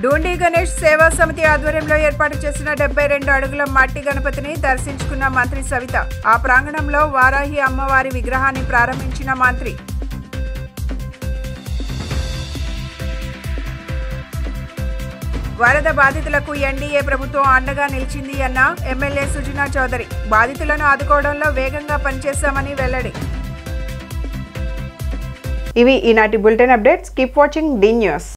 డూండి గణేష్ సేవా సమితి ఆధ్వర్యంలో ఏర్పాటు చేసిన 72 అడుగుల మట్టి గణపతిని దర్శించుకున్న మంత్రి సవిత. ఆ ప్రాంగణంలో వారాహి అమ్మవారి విగ్రహాన్ని ప్రారంభించిన మంత్రి. వరద బాధితులకు ఎన్డీఏ ప్రభుత్వం అండగా నిలిచింది అన్న ఎమ్మెల్యే సుజనా చౌదరి. బాధితులను ఆదుకోవడంలో వేగంగా పనిచేశామని వెల్లడి. ఇవి ఈనాటి bulletin updates. Keep watching the news.